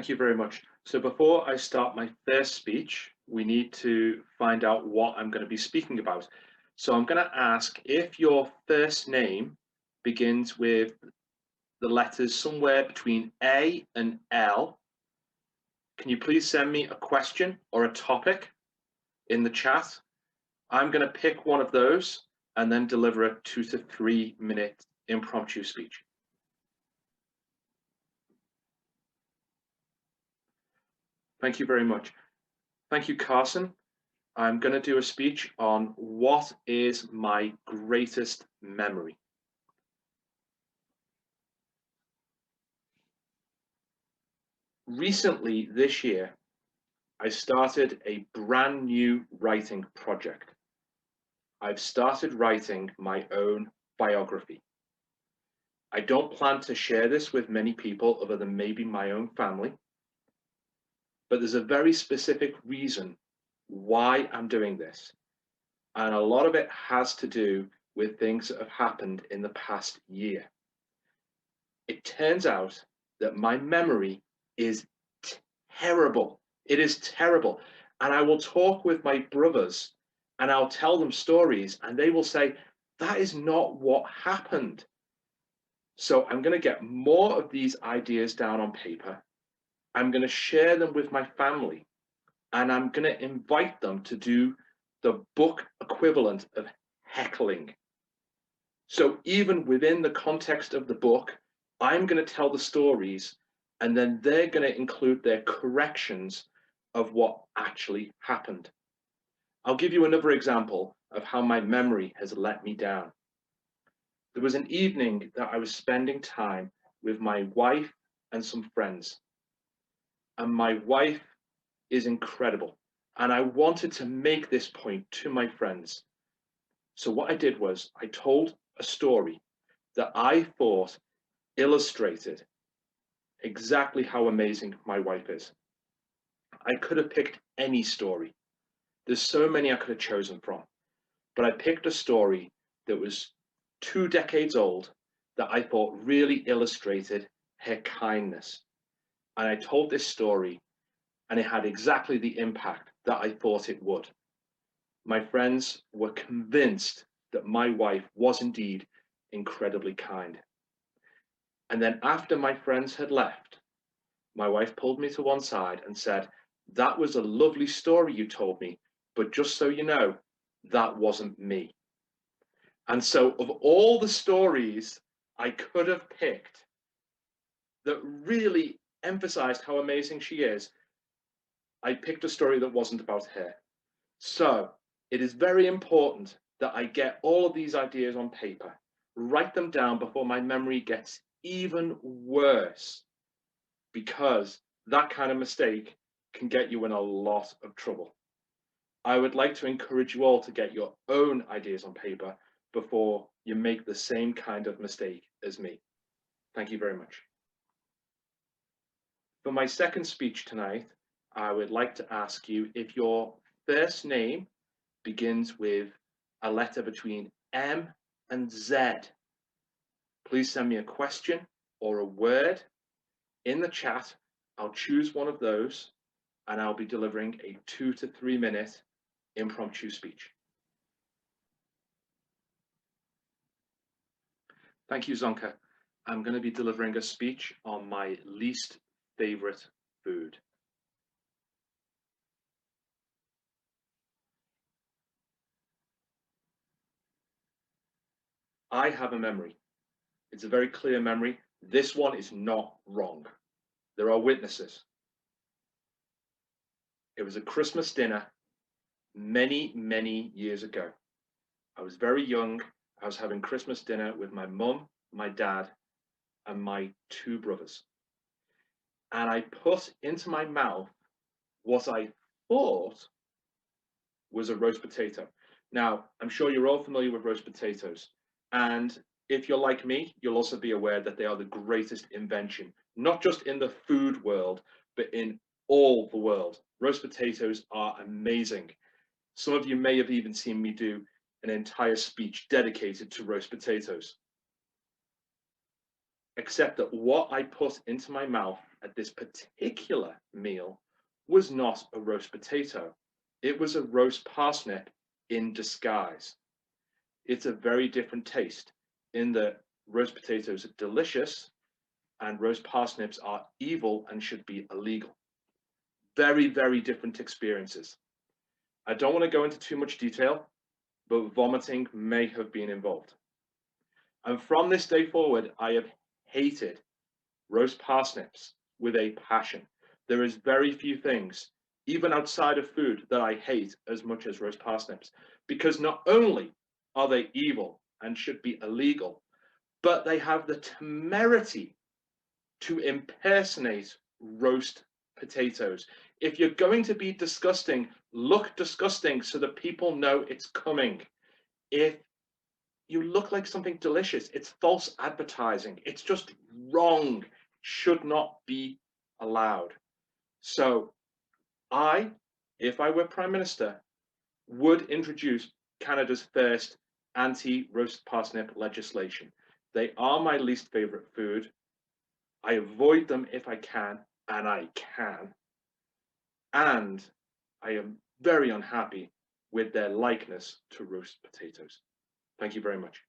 Thank you very much. So before I start my first speech, we need to find out what I'm going to be speaking about. So I'm going to ask if your first name begins with the letters somewhere between A and L. Can you please send me a question or a topic in the chat? I'm going to pick one of those and then deliver a 2 to 3 minute impromptu speech. Thank you very much. Thank you, Carson. I'm going to do a speech on what is my greatest memory. Recently, this year, I started a brand new writing project. I've started writing my own biography. I don't plan to share this with many people other than maybe my own family, but there's a very specific reason why I'm doing this. And a lot of it has to do with things that have happened in the past year. It turns out that my memory is terrible. It is terrible. And I will talk with my brothers and I'll tell them stories and they will say, that is not what happened. So I'm going to get more of these ideas down on paper. I'm going to share them with my family and I'm going to invite them to do the book equivalent of heckling. So even within the context of the book, I'm going to tell the stories and then they're going to include their corrections of what actually happened. I'll give you another example of how my memory has let me down. There was an evening that I was spending time with my wife and some friends. And my wife is incredible. And I wanted to make this point to my friends. So what I did was I told a story that I thought illustrated exactly how amazing my wife is. I could have picked any story. There's so many I could have chosen from, but I picked a story that was 2 decades old that I thought really illustrated her kindness. And I told this story and it had exactly the impact that I thought it would. My friends were convinced that my wife was indeed incredibly kind. And then after my friends had left, my wife pulled me to one side and said, that was a lovely story you told me, but just so you know, that wasn't me. And so of all the stories I could have picked that really emphasized how amazing she is, I picked a story that wasn't about her. So it is very important that I get all of these ideas on paper, write them down before my memory gets even worse, because that kind of mistake can get you in a lot of trouble. I would like to encourage you all to get your own ideas on paper before you make the same kind of mistake as me. Thank you very much. For my second speech tonight, I would like to ask you if your first name begins with a letter between M and Z. Please send me a question or a word in the chat. I'll choose one of those and I'll be delivering a 2 to 3 minute impromptu speech. Thank you, Zonka. I'm going to be delivering a speech on my least favorite food. I have a memory. It's a very clear memory. This one is not wrong. There are witnesses. It was a Christmas dinner many, many years ago. I was very young. I was having Christmas dinner with my mum, my dad, and my 2 brothers. And I put into my mouth what I thought was a roast potato. Now, I'm sure you're all familiar with roast potatoes. And if you're like me, you'll also be aware that they are the greatest invention, not just in the food world, but in all the world. Roast potatoes are amazing. Some of you may have even seen me do an entire speech dedicated to roast potatoes. except that what I put into my mouth at this particular meal was not a roast potato. It was a roast parsnip in disguise. It's a very different taste in that roast potatoes are delicious and roast parsnips are evil and should be illegal. Very, very different experiences. I don't want to go into too much detail, but vomiting may have been involved. And from this day forward, I have hated roast parsnips with a passion. There is very few things, even outside of food, that I hate as much as roast parsnips, because not only are they evil and should be illegal, but they have the temerity to impersonate roast potatoes. If you're going to be disgusting, look disgusting so that people know it's coming. If you look like something delicious, it's false advertising. It's just wrong. Should not be allowed. So I, if I were Prime Minister, would introduce Canada's first anti-roast parsnip legislation. They are my least favorite food. I avoid them if I can, and I can. And I am very unhappy with their likeness to roast potatoes. Thank you very much.